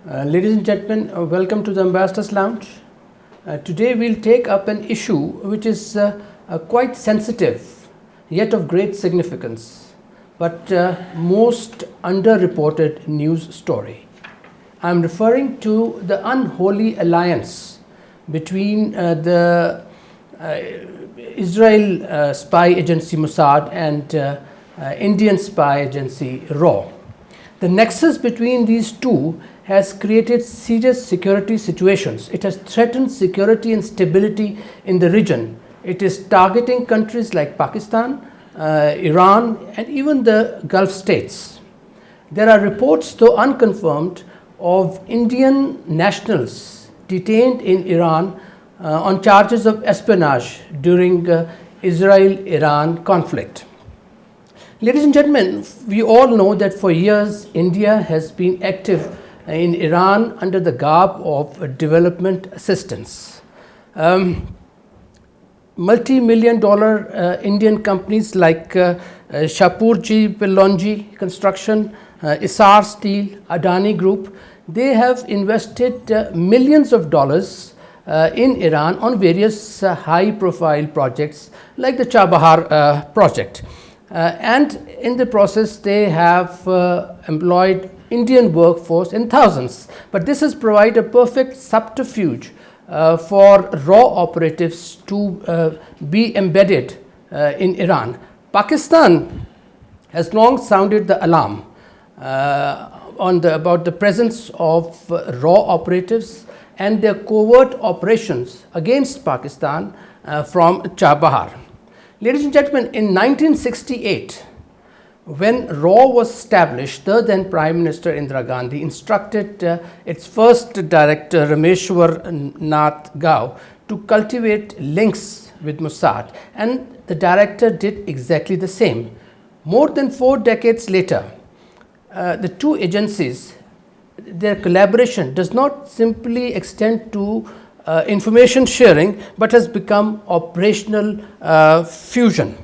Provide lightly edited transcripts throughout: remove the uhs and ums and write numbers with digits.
Ladies and gentlemen, welcome to the Ambassador's Lounge. Today we'll take up an issue which is quite sensitive, yet of great significance, but most underreported news story. I'm referring to the unholy alliance between the Israel spy agency Mossad and Indian spy agency RAW. The nexus between these two has created serious security situations. It has threatened security and stability in the region. It is targeting countries like Pakistan, Iran, and even the Gulf states. There are reports, though unconfirmed, of Indian nationals detained in Iran on charges of espionage during Israel-Iran conflict. Ladies and gentlemen, we all know that for years India has been active in Iran under the garb of development assistance. Multi-million-dollar Indian companies like Shapurji Pillonji Construction, Essar Steel, Adani Group, they have invested millions of dollars in Iran on various high-profile projects like the Chabahar project. And in the process, they have employed Indian workforce in thousands. But this has provided a perfect subterfuge for RAW operatives to be embedded in Iran. Pakistan has long sounded the alarm about the presence of RAW operatives and their covert operations against Pakistan from Chabahar. Ladies and gentlemen, in 1968, when RAW was established, the then Prime Minister Indira Gandhi instructed its first director, Rameshwar Nath Gao, to cultivate links with Mossad, and the director did exactly the same. More than 4 decades later, the two agencies, their collaboration does not simply extend to information sharing, but has become operational fusion.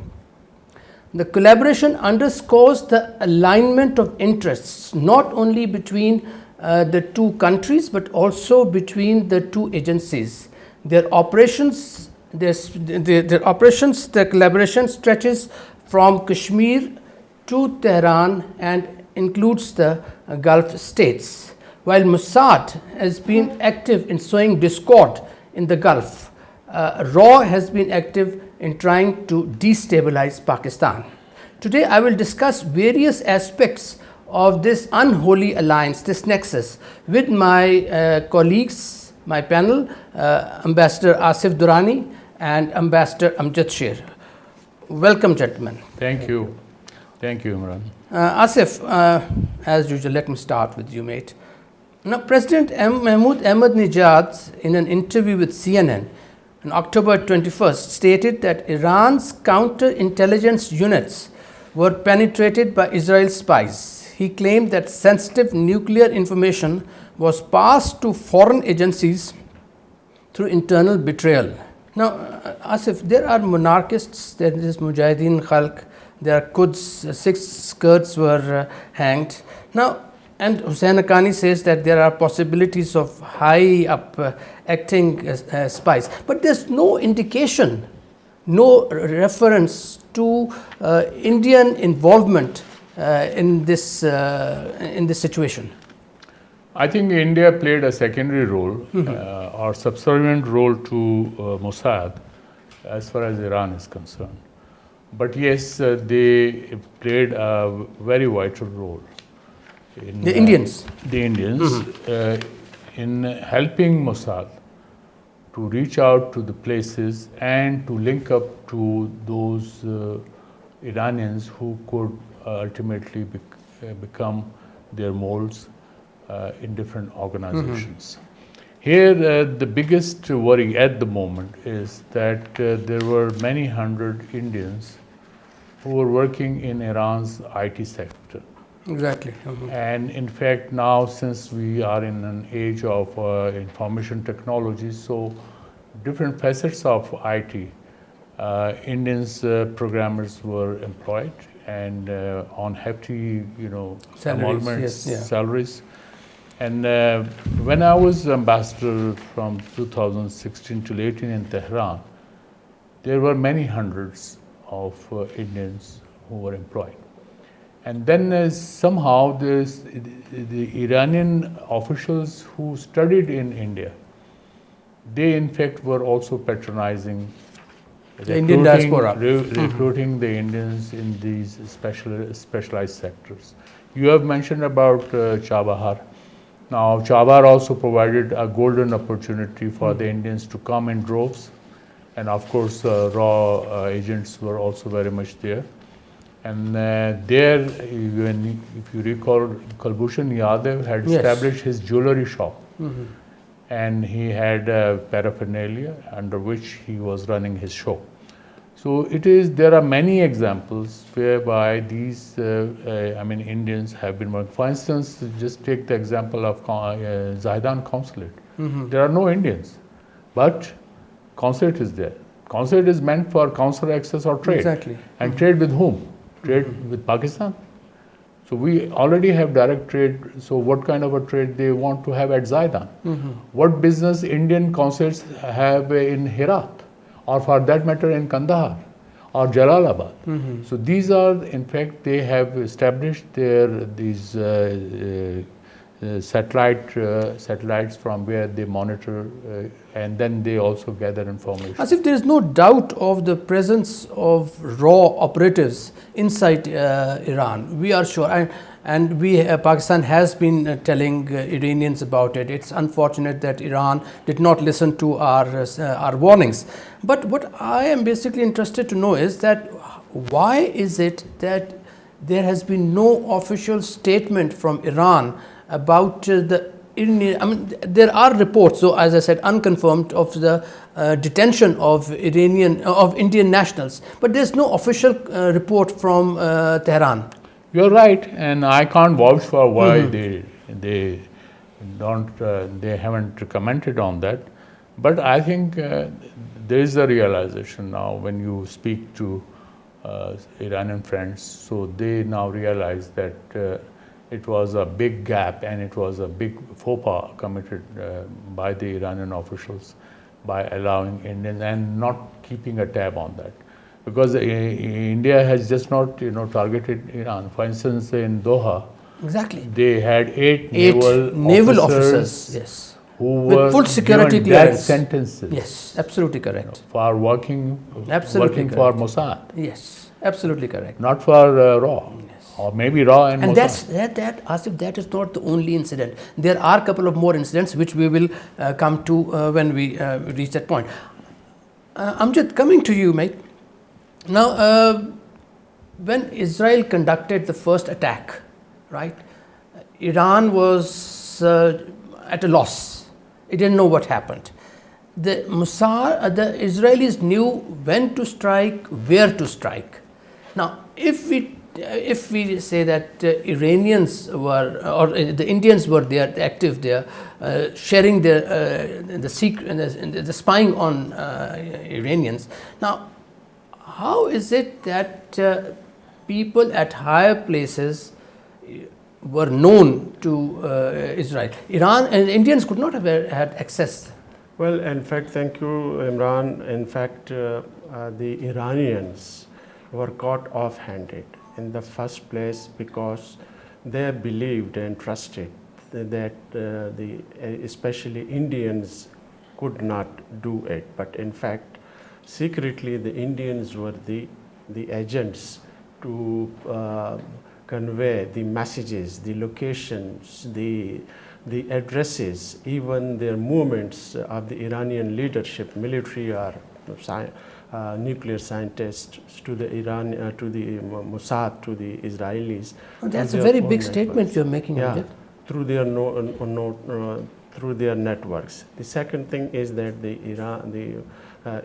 The collaboration underscores the alignment of interests not only between the two countries but also between the two agencies. Their collaboration stretches from Kashmir to Tehran and includes the Gulf states. While Mossad has been active in sowing discord in the Gulf, RAW has been active in trying to destabilize Pakistan. Today, I will discuss various aspects of this unholy alliance, this nexus, with my colleagues, my panel, Ambassador Asif Durrani and Ambassador Amjad Sher. Welcome, gentlemen. Thank you. Thank you, Imran. Asif, as usual, let me start with you, mate. Now, President Mahmoud Ahmadinejad, in an interview with CNN on October 21st, stated that Iran's counterintelligence units were penetrated by Israel spies. He claimed that sensitive nuclear information was passed to foreign agencies through internal betrayal. Now, Asif, there are monarchists, there is Mujahideen Khalq, there are Quds, 6 Kurds were hanged. Now, and Hussein Haqqani says that there are possibilities of high up acting spies, but there's no indication, no reference to Indian involvement in this situation. I think India played a secondary role or subservient role to Mossad as far as Iran is concerned. But yes, they played a very vital role. The Indians in helping Mossad to reach out to the places and to link up to those Iranians who could ultimately become their molds in different organizations. Here, the biggest worry at the moment is that there were many hundred Indians who were working in Iran's IT sector. Exactly. And in fact, now since we are in an age of information technology, so different facets of IT, Indians programmers were employed and on hefty, salaries. salaries. And when I was ambassador from 2016 to 18 in Tehran, there were many hundreds of Indians who were employed. And then somehow the Iranian officials who studied in India, they in fact were also patronizing The Indian diaspora. recruiting the Indians in these specialized sectors. You have mentioned about Chabahar. Now, Chabahar also provided a golden opportunity for the Indians to come in droves. And of course, raw agents were also very much there. And there, if you recall, Kulbhushan Yadav had Yes. established his jewelry shop. And he had paraphernalia under which he was running his show. So there are many examples whereby these, Indians have been working. For instance, just take the example of Zaidan Consulate. There are no Indians, but consulate is there. Consulate is meant for consular access or trade. Exactly. And trade with whom? Trade with Pakistan. So we already have direct trade. So what kind of a trade they want to have at Zaidan? What business Indian consulates have in Herat, or for that matter in Kandahar or Jalalabad? So these are, in fact, they have established these satellites from where they monitor, and then they also gather information. As if there is no doubt of the presence of raw operatives inside Iran. We are sure, and Pakistan has been telling Iranians about it. It's unfortunate that Iran did not listen to our warnings. But what I am basically interested to know is that why is it that there has been no official statement from Iran about the Iranian, there are reports, so as I said, unconfirmed, of the detention of Indian nationals, but there's no official report from Tehran. You're right, and I can't vouch for why they haven't commented on that. But I think there is a realization now when you speak to Iranian friends, so they now realize that it was a big gap and it was a big faux pas committed by the Iranian officials by allowing Indians and not keeping a tab on that. Because India has just not targeted Iran. For instance, in Doha, exactly, they had eight naval officers, yes, who with were full security given death clearance sentences. Yes, absolutely correct. For working for Mossad. Yes, absolutely correct. Not for RAW. Or maybe RAW and Mossad. And Asif, that is not the only incident. There are a couple of more incidents which we will come to when we reach that point. Amjad, coming to you, mate. Now, when Israel conducted the first attack, right, Iran was at a loss. It didn't know what happened. The Israelis knew when to strike, where to strike. Now, if we say that Iranians were, or the Indians were there, active there, sharing the secret, the spying on Iranians. Now, how is it that people at higher places were known to Israel? Iran and Indians could not have had access. Well, in fact, thank you, Imran. In fact, the Iranians were caught off-handed in the first place because they believed and trusted that especially Indians could not do it. But in fact, secretly the Indians were the agents to convey the messages, the locations, the addresses, even their movements of the Iranian leadership, military or nuclear scientists, to the to the Mossad, to the Israelis. Oh, that's a very big statement you're making. Yeah, through their through their networks. The second thing is that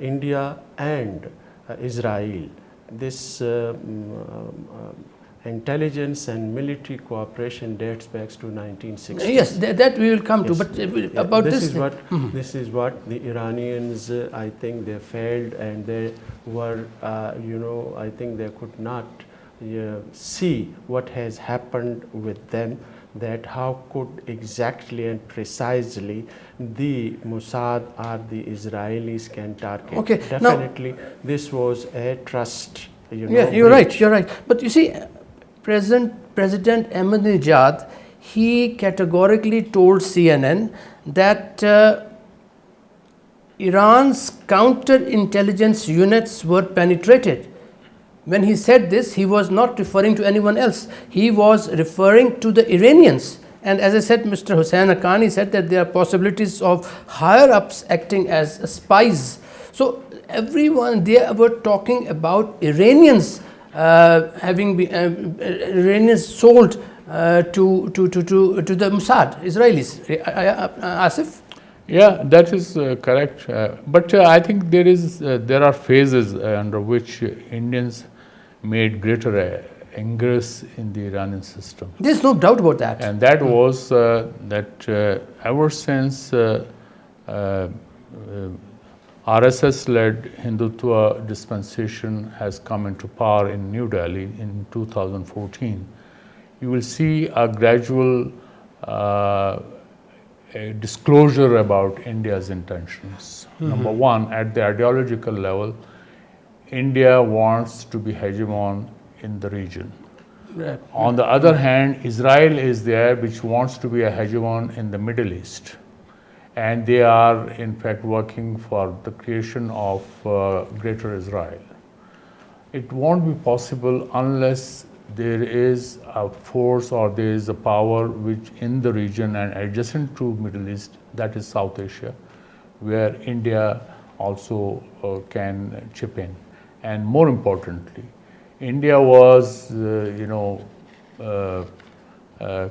India and Israel, this intelligence and military cooperation dates back to 1960s. Yes, that we will come to. But about this this is what the Iranians, I think they failed, and they were, I think they could not see what has happened with them. that how could exactly and precisely the Mossad or the Israelis can target. Okay, Definitely, this was a trust. Yeah, you're right. You're right. But you see, President Ahmadinejad, he categorically told CNN that Iran's counterintelligence units were penetrated. When he said this, he was not referring to anyone else. He was referring to the Iranians. And as I said, Mr. Hussain Haqqani said that there are possibilities of higher-ups acting as spies. So everyone, they were talking about Iranians having been Iranians sold to the Mossad, Israelis. Asif? Yeah, that is correct. But I think there are phases under which Indians made greater ingress in the Iranian system. There's no doubt about that. And that was that ever since RSS-led Hindutva dispensation has come into power in New Delhi in 2014, you will see a gradual a disclosure about India's intentions. Number one, at the ideological level, India wants to be hegemon in the region. Right. On the other hand, Israel is there, which wants to be a hegemon in the Middle East. And they are, in fact, working for the creation of Greater Israel. It won't be possible unless there is a force or there is a power which in the region and adjacent to Middle East, that is South Asia, where India also can chip in. And more importantly, India was,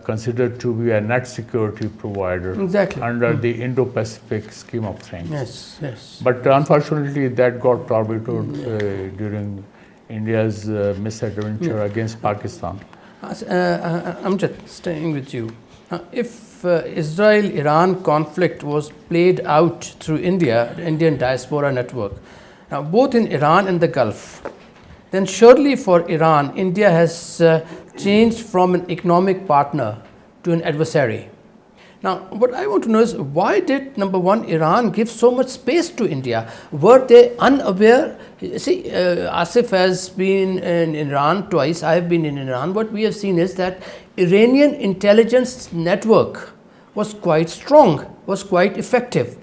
considered to be a net security provider under the Indo-Pacific scheme of things. Yes, yes. But unfortunately, that got torpedoed during India's misadventure against Pakistan. I'm just staying with you. If Israel-Iran conflict was played out through India, the Indian diaspora network, now both in Iran and the Gulf, then surely for Iran, India has changed from an economic partner to an adversary. Now, what I want to know is, why did, number one, Iran give so much space to India? Were they unaware? See, Asif has been in Iran twice, I have been in Iran. What we have seen is that Iranian intelligence network was quite strong, was quite effective.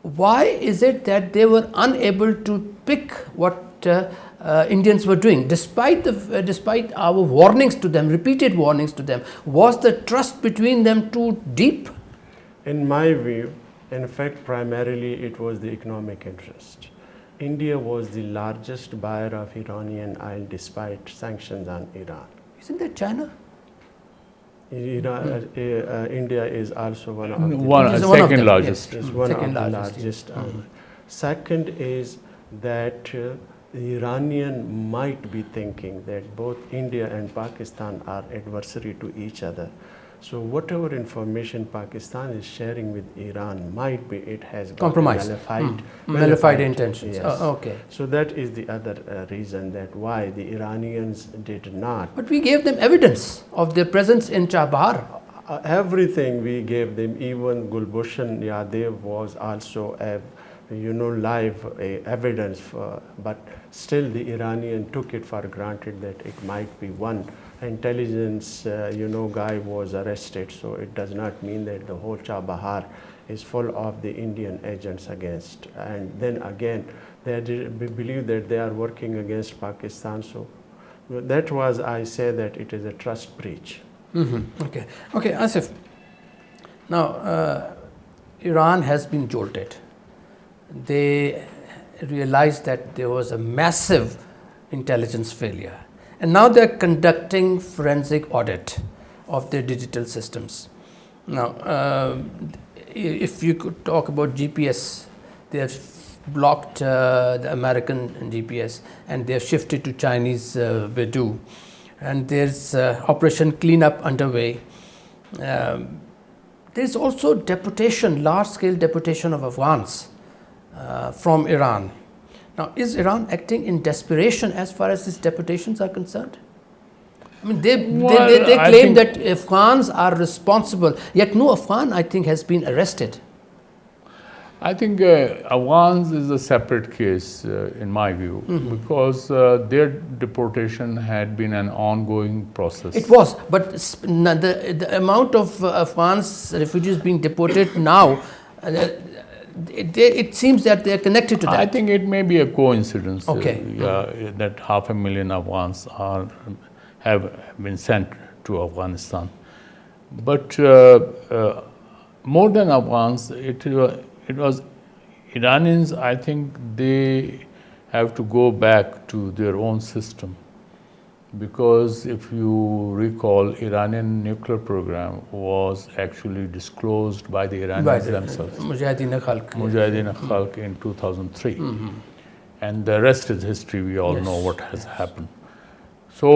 Why is it that they were unable to pick what Indians were doing, despite our warnings to them, repeated warnings to them? Was the trust between them too deep? In my view, in fact, primarily it was the economic interest. India was the largest buyer of Iranian oil despite sanctions on Iran. Isn't that China? India is also one of the second largest. Yes, is one of the largest. Second is that the Iranian might be thinking that both India and Pakistan are adversary to each other. So whatever information Pakistan is sharing with Iran might be it has compromised, nullified intentions. Yes. Okay. So that is the other reason that why the Iranians did not. But we gave them evidence of their presence in Chabahar. Everything we gave them, even Gulbushan Yadev was also a live evidence, but still the Iranian took it for granted that it might be one intelligence guy was arrested. So it does not mean that the whole Chabahar is full of the Indian agents against. And then again, they believe that they are working against Pakistan. So that was, I say that it is a trust breach. Okay, Asif. Now, Iran has been jolted. They realized that there was a massive intelligence failure, and now they're conducting forensic audit of their digital systems. Now, if you could talk about GPS, they have blocked the American GPS and they have shifted to Chinese Beidou, and there's Operation Cleanup underway. There's also deportation, large-scale deportation of Afghans from Iran. Now, is Iran acting in desperation as far as these deportations are concerned? I mean, they Well, I claim think- that Afghans are responsible, yet no Afghan, I think, has been arrested. I think Afghans is a separate case in my view, because their deportation had been an ongoing process. It was, but the amount of Afghans refugees being deported now, it seems that they are connected to that. I think it may be a coincidence. Okay. That 500,000 Afghans have been sent to Afghanistan. But more than Afghans, it was Iranians. I think they have to go back to their own system, because if you recall, Iranian nuclear program was actually disclosed by the Iranians themselves. Mujahideen Khalq in 2003. And the rest is history. We all know what has happened. So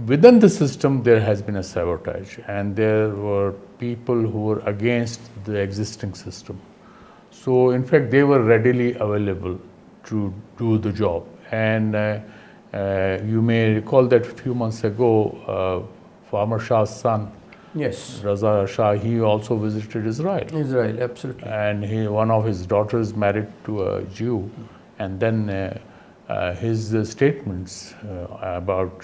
within the system, there has been a sabotage, and there were people who were against the existing system. So in fact, they were readily available to do the job. And you may recall that a few months ago, former Shah's son, Yes. Raza Shah, he also visited Israel. Israel, absolutely. And one of his daughters married to a Jew. And then his statements about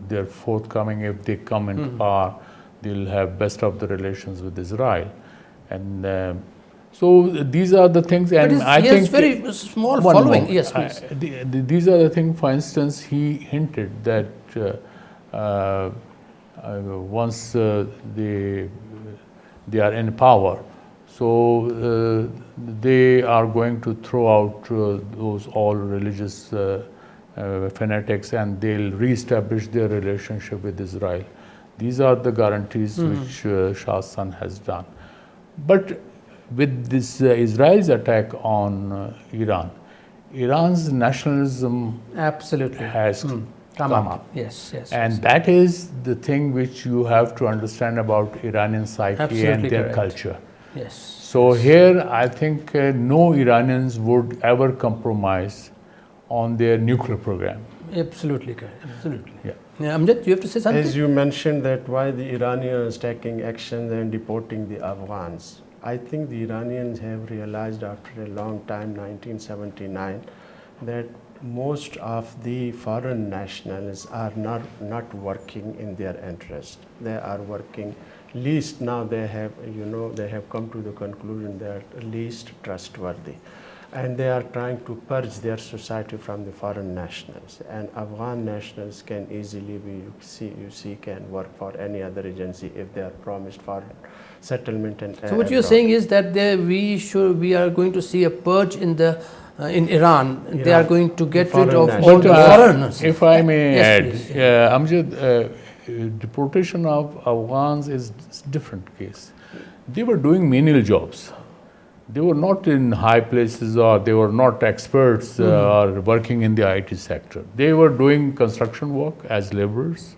their forthcoming, if they come into power, they'll have best of the relations with Israel. And so these are the things, and I he think has very small one following. moment. Yes, please. These are the things. For instance, he hinted that once they are in power, so they are going to throw out those all religious fanatics, and they'll reestablish their relationship with Israel. These are the guarantees which Shah's son has done. But with this Israel's attack on Iran, Iran's nationalism Absolutely. has come up. Yes, yes. And that is the thing which you have to understand about Iranian psyche Absolutely and their correct. culture. Yes. So here, I think no Iranians would ever compromise on their nuclear program. Absolutely correct. Absolutely. Yeah. Amjad, you have to say something? As you mentioned that why the Iranians taking action and deporting the Afghans. I think the Iranians have realized after a long time, 1979, that most of the foreign nationals are not working in their interest. They are working least, now they have, they have come to the conclusion they are least trustworthy. And they are trying to purge their society from the foreign nationals. And Afghan nationals can easily be, you see, can work for any other agency if they are promised foreign settlement. And So what you're saying is that we are going to see a purge in Iran. They are going to get rid of all the foreigners. If I may Yes, add, please. Amjad, deportation of Afghans is a different case. They were doing menial jobs. They were not in high places, or they were not experts or working in the IT sector. They were doing construction work as laborers,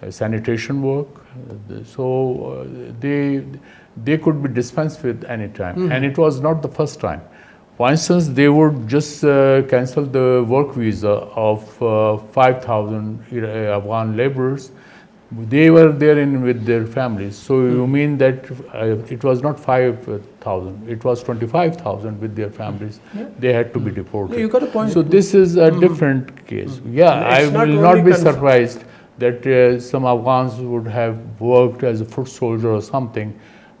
sanitation work. So they could be dispensed with any time. And it was not the first time. For instance, they would just cancel the work visa of 5,000 Afghan laborers. They were there with their families. So you mean that it was not 5,000, it was 25,000 with their families. They had to be deported. You got a point. So this is a different case. Yeah, I will not be surprised that some Afghans would have worked as a foot soldier or something,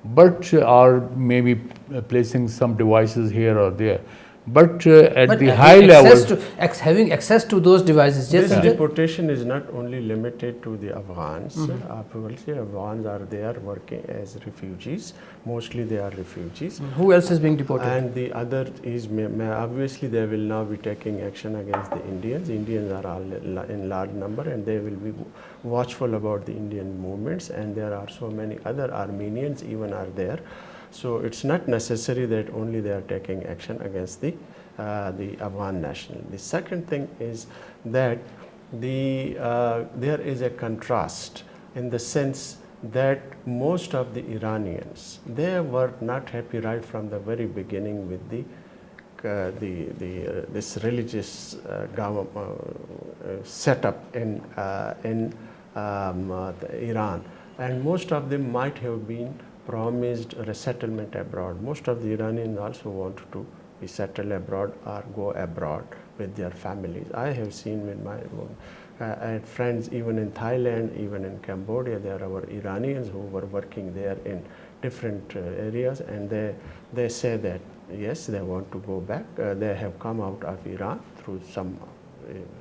but are maybe placing some devices here or there. But at the high level, having access to those devices. This Yes, deportation is not only limited to the Afghans. Afghans are there working as refugees. Mostly they are refugees. Who else is being deported? And the other is, obviously they will now be taking action against the Indians. Indians are all in large number, and they will be watchful about the Indian movements. And there are so many other Armenians even are there. So it's not necessary that only they are taking action against the Afghan national. The second thing is that there is a contrast in the sense that most of the Iranians, they were not happy right from the very beginning with the this religious setup in Iran, and most of them might have been promised resettlement abroad. Most of the Iranians also want to be settled abroad or go abroad with their families. I have seen with my friends even in Thailand, even in Cambodia, there are Iranians who were working there in different areas, and they say that yes, they want to go back. They have come out of Iran through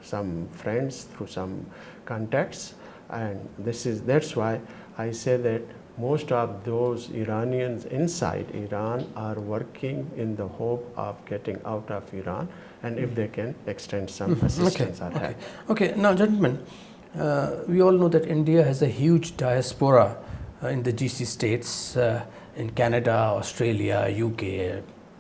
some friends, through some contacts, and that's why I say that most of those Iranians inside Iran are working in the hope of getting out of Iran, and if they can extend some assistance or help. Okay, now gentlemen, we all know that India has a huge diaspora in the GC states, in Canada, Australia, UK,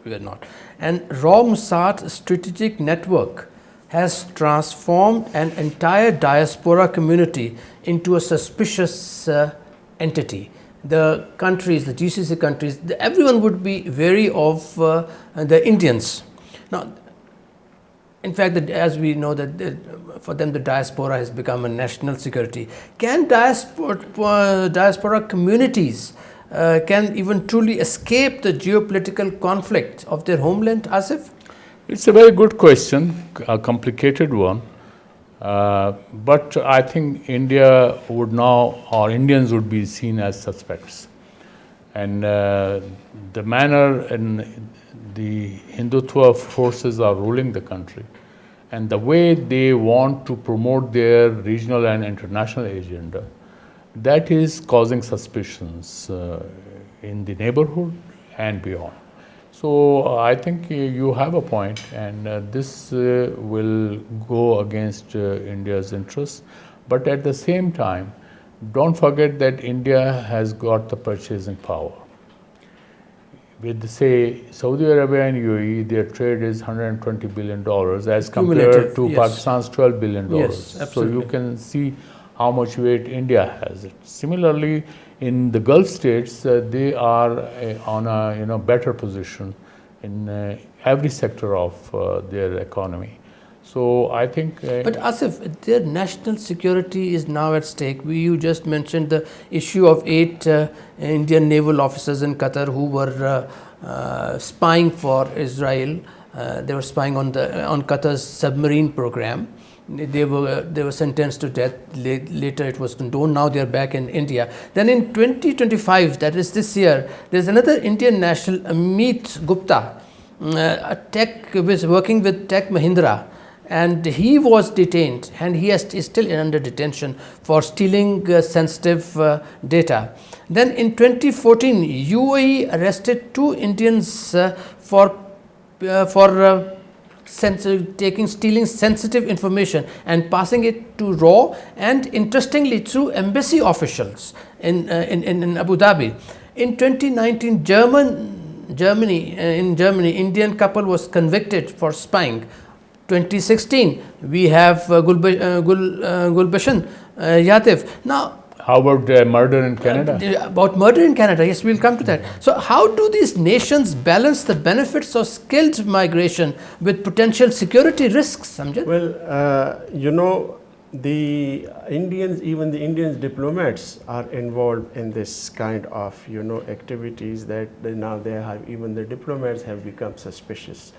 we are not. And Raw Mossad strategic network has transformed an entire diaspora community into a suspicious entity. The countries, the GCC countries, everyone would be wary of the Indians. Now, in fact, as we know that for them the diaspora has become a national security. Can diaspora communities can even truly escape the geopolitical conflict of their homeland, Asif? It's a very good question, a complicated one. But I think India would now, or Indians would be seen as suspects. And the manner in the Hindutva forces are ruling the country, and the way they want to promote their regional and international agenda, that is causing suspicions in the neighborhood and beyond. So I think you have a point, and this will go against India's interests. But at the same time, don't forget that India has got the purchasing power. With, say, Saudi Arabia and UAE, their trade is $120 billion as compared to Pakistan's $12 billion. Yes, absolutely. So you can see how much weight India has. Similarly, in the Gulf states, they are on a better position in every sector of their economy. So I think. But Asif, their national security is now at stake. You just mentioned the issue of 8 Indian naval officers in Qatar who were spying for Israel. They were spying on Qatar's submarine program. They were sentenced to death. Later it was condoned. Now they are back in India. Then in 2025, that is this year, there is another Indian national, Amit Gupta, working with Tech Mahindra, and he was detained, and he is still under detention for stealing sensitive data. Then in 2014, UAE arrested 2 Indians for stealing sensitive information and passing it to RAW, and interestingly through embassy officials in Abu Dhabi. In 2019, Germany, Indian couple was convicted for spying. 2016, we have Gulbashan Yatif. Now, how about murder in Canada? About murder in Canada, yes, we'll come to that. So how do these nations balance the benefits of skilled migration with potential security risks, Samjit? Well, the Indians, even the Indian diplomats are involved in this kind of, activities that now even the diplomats have become suspicious.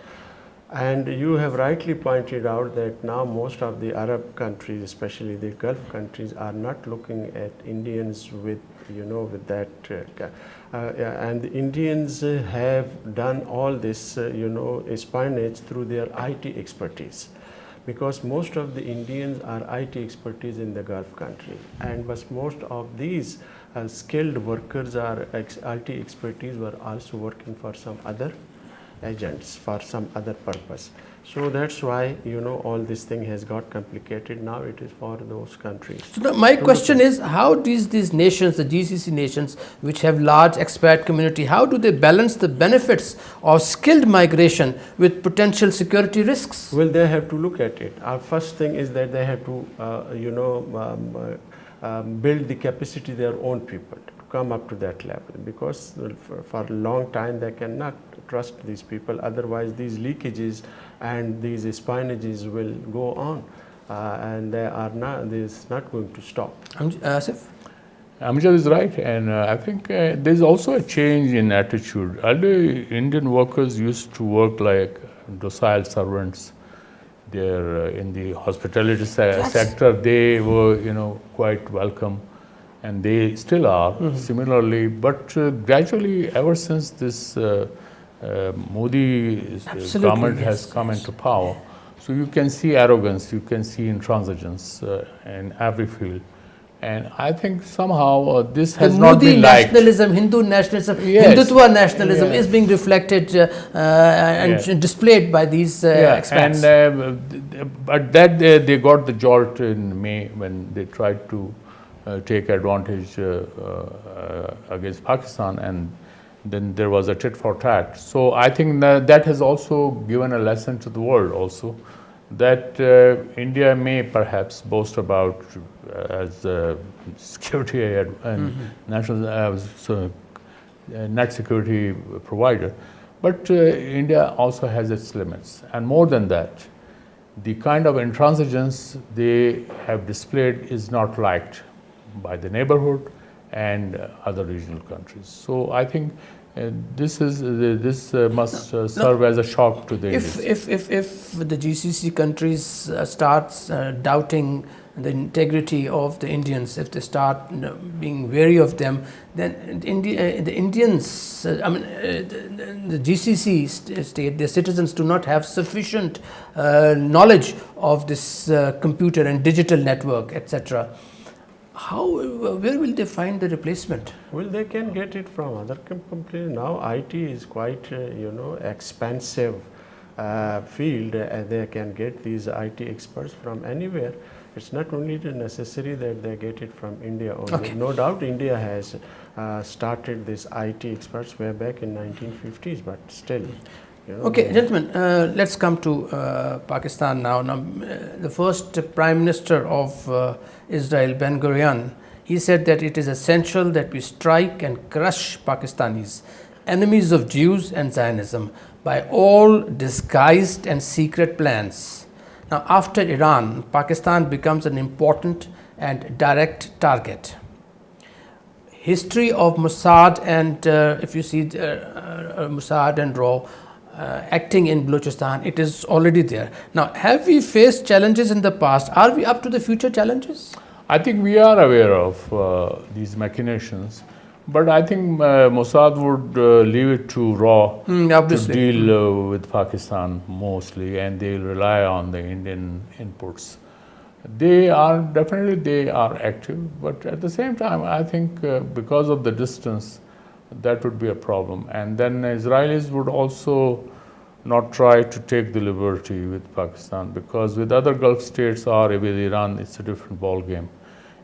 And you have rightly pointed out that now most of the Arab countries, especially the Gulf countries, are not looking at Indians with that. And the Indians have done all this, espionage through their IT expertise, because most of the Indians are IT expertise in the Gulf country, and most of these skilled workers are IT expertise were also working for some other agents for some other purpose. So that's why all this thing has got complicated. Now it is for those countries. So my question is, how these nations, the GCC nations, which have large expat community, how do they balance the benefits of skilled migration with potential security risks? Well, they have to look at it. Our first thing is that they have to build the capacity of their own people. come up to that level, because for a long time they cannot trust these people. Otherwise, these leakages and these espionages will go on, and this is not going to stop. Asif? Amjad is right, and I think there's also a change in attitude. Earlier, Indian workers used to work like docile servants. They're in the hospitality sector. They were, quite welcome, and they still are. Similarly, but gradually, ever since this Modi government has come into power, so you can see arrogance, you can see intransigence in every field. And I think somehow this has not been liked. Nationalism, Hindu nationalism, Yes. Hindutva nationalism is being reflected and displayed by these expats. And but that they got the jolt in May when they tried to take advantage against Pakistan, and then there was a tit for tat. So I think that has also given a lesson to the world also, that India may perhaps boast about as a security and national net security provider, but India also has its limits, and more than that, the kind of intransigence they have displayed is not liked by the neighborhood and other regional countries. So I think this must serve as a shock to the Indians. If the GCC countries starts doubting the integrity of the Indians, if they start being wary of them, then the Indians, the GCC state, their citizens do not have sufficient knowledge of this computer and digital network, etc. Where will they find the replacement? Well, they can get it from other companies. Now IT is quite expensive field, and they can get these IT experts from anywhere. It's not only necessary that they get it from India only. Okay. No doubt India has started this IT experts way back in 1950s, but still. Okay, gentlemen, let's come to Pakistan now. The first Prime Minister of Israel, Ben Gurion, he said that it is essential that we strike and crush Pakistanis, enemies of Jews and Zionism, by all disguised and secret plans. Now, after Iran, Pakistan becomes an important and direct target. History of Mossad and if you see Mossad and RAW acting in Balochistan, it is already there. Now, have we faced challenges in the past? Are we up to the future challenges? I think we are aware of these machinations, but I think Mossad would leave it to RAW to deal with Pakistan mostly, and they'll rely on the Indian inputs. They are active, but at the same time, I think because of the distance, that would be a problem. And then Israelis would also not try to take the liberty with Pakistan, because with other Gulf states or with Iran, it's a different ball game.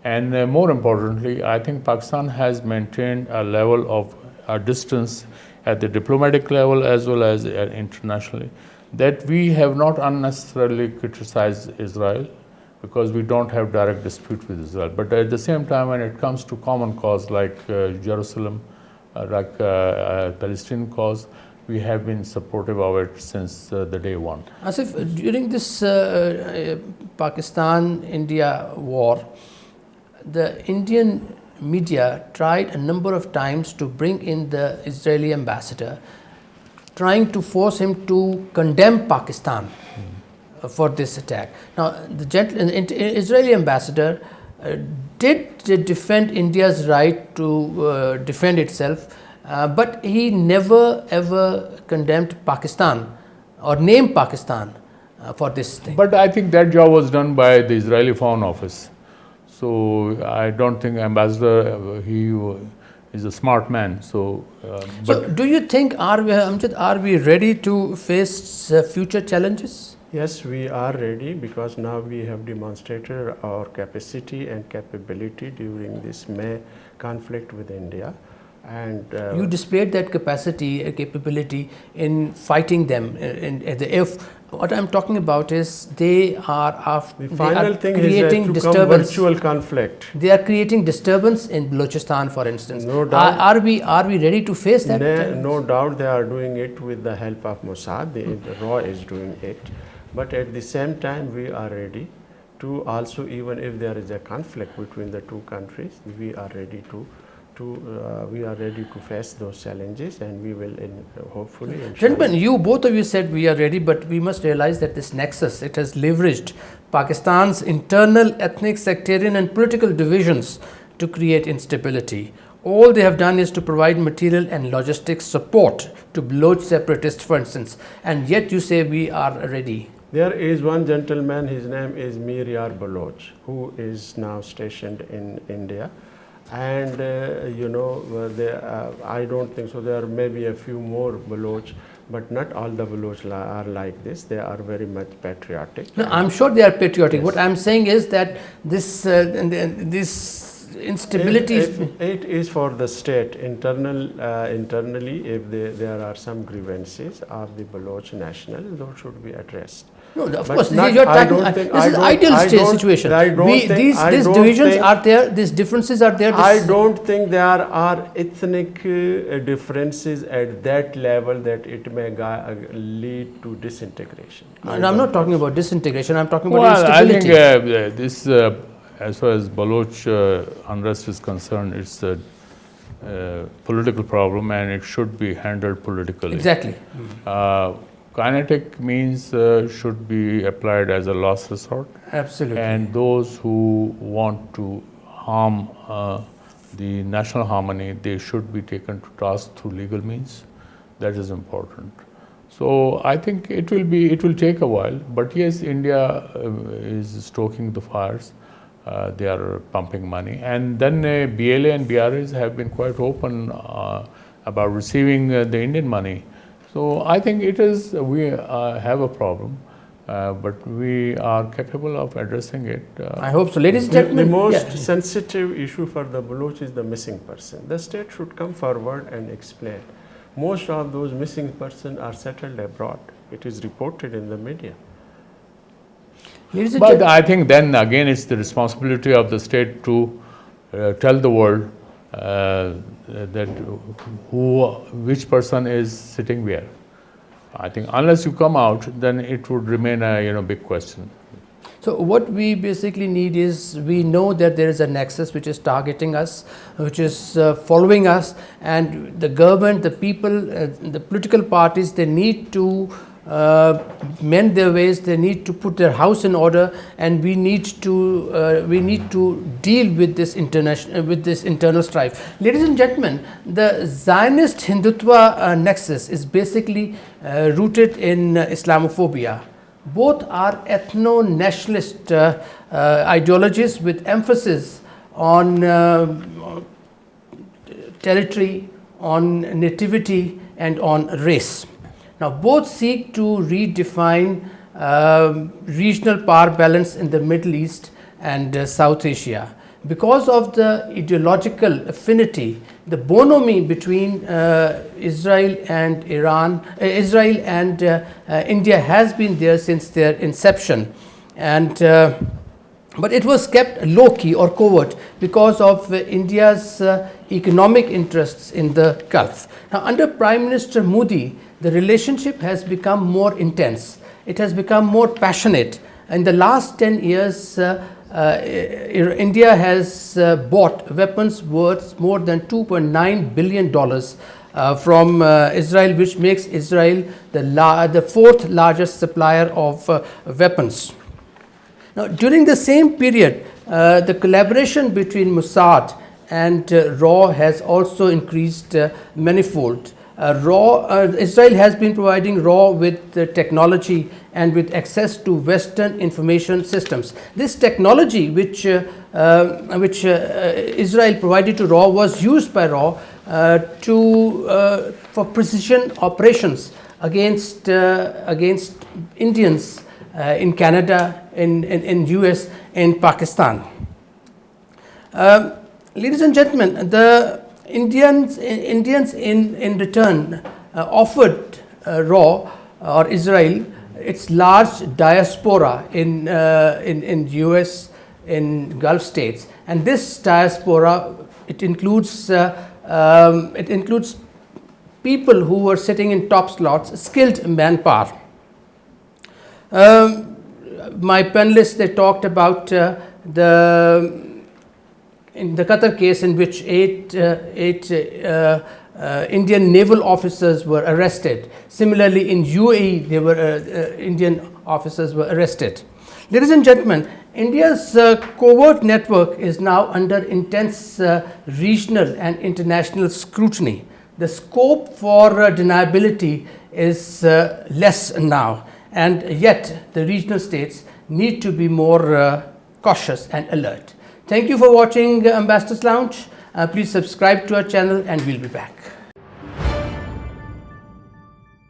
And more importantly, I think Pakistan has maintained a level of distance at the diplomatic level as well as internationally, that we have not unnecessarily criticized Israel, because we don't have direct dispute with Israel. But at the same time, when it comes to common cause like Jerusalem, like Palestinian cause, we have been supportive of it since the day one. Asif, during this Pakistan-India war, the Indian media tried a number of times to bring in the Israeli ambassador, trying to force him to condemn Pakistan for this attack. Now, the Israeli ambassador did defend India's right to defend itself, but he never ever condemned Pakistan or named Pakistan for this thing. But I think that job was done by the Israeli Foreign Office. So I don't think ambassador, he is a smart man. So do you think, are we ready to face future challenges? Yes, we are ready, because now we have demonstrated our capacity and capability during this May conflict with India. And You displayed that capability in fighting them. What I'm talking about is they are the final thing is creating to come disturbance. virtual conflict. They are creating disturbance in Balochistan, for instance. No doubt. Are we ready to face that? No doubt they are doing it with the help of Mossad. The RAW is doing it. But at the same time, we are ready to also, even if there is a conflict between the two countries, we are ready to face those challenges, and we will hopefully. Gentlemen, both of you said we are ready, but we must realize that this nexus, it has leveraged Pakistan's internal ethnic, sectarian and political divisions to create instability. All they have done is to provide material and logistics support to Baloch separatists, for instance, and yet you say we are ready. There is one gentleman, his name is Mir Yar Baloch, who is now stationed in India. And I don't think so. There may be a few more Baloch, but not all the Baloch are like this. They are very much patriotic. No, I'm sure they are patriotic. Yes. What I'm saying is that this instability. It is for the state internally. If there are some grievances of the Baloch national, those should be addressed. No, of course, you're talking. This is ideal situation. These divisions are there. These differences are there. I don't think there are ethnic differences at that level that it may lead to disintegration. No, I'm not talking about disintegration. I'm talking about instability. I think this, as far as Baloch unrest is concerned, it's a political problem, and it should be handled politically. Exactly. Kinetic means should be applied as a last resort. Absolutely. And those who want to harm the national harmony, they should be taken to task through legal means. That is important. So I think it will take a while, but yes, India is stoking the fires. They are pumping money, and then BLA and BRAs have been quite open about receiving the Indian money. So I think we have a problem, but we are capable of addressing it. I hope so. Ladies and gentlemen, the most sensitive issue for the Baloch is the missing person. The state should come forward and explain. Most of those missing persons are settled abroad. It is reported in the media. But I think then again it's the responsibility of the state to tell the world that which person is sitting where. I think unless you come out, then it would remain a big question. So what we basically need is, we know that there is a nexus which is targeting us, which is following us, and the government, the people, the political parties, they need to mend their ways. They need to put their house in order, and we need to deal with this internal strife. Ladies and gentlemen, the Zionist Hindutva nexus is basically rooted in Islamophobia. Both are ethno-nationalist ideologies with emphasis on territory, on nativity, and on race. Now, both seek to redefine regional power balance in the Middle East and South Asia. Because of the ideological affinity, the bonhomie between Israel and India has been there since their inception, and but it was kept low-key or covert because of India's economic interests in the Gulf. Now, under Prime Minister Modi, the relationship has become more intense. It has become more passionate. In the last 10 years, India has bought weapons worth more than $2.9 billion from Israel, which makes Israel the fourth largest supplier of weapons. Now, during the same period, the collaboration between Mossad and RAW has also increased manifold. Israel has been providing RAW with technology and with access to Western information systems. This technology, which Israel provided to RAW, was used by RAW for precision operations against Indians in Canada, in US, in Pakistan. Ladies and gentlemen, the Indians in return offered RAW or Israel its large diaspora in US, in Gulf states, and this diaspora, it includes people who were sitting in top slots, skilled manpower. My panelists, they talked about in the Qatar case, in which eight Indian naval officers were arrested. Similarly, in UAE, there were Indian officers were arrested. Ladies and gentlemen, India's covert network is now under intense regional and international scrutiny. The scope for deniability is less now, and yet the regional states need to be more cautious and alert. Thank you for watching Ambassador's Lounge. Please subscribe to our channel, and we'll be back.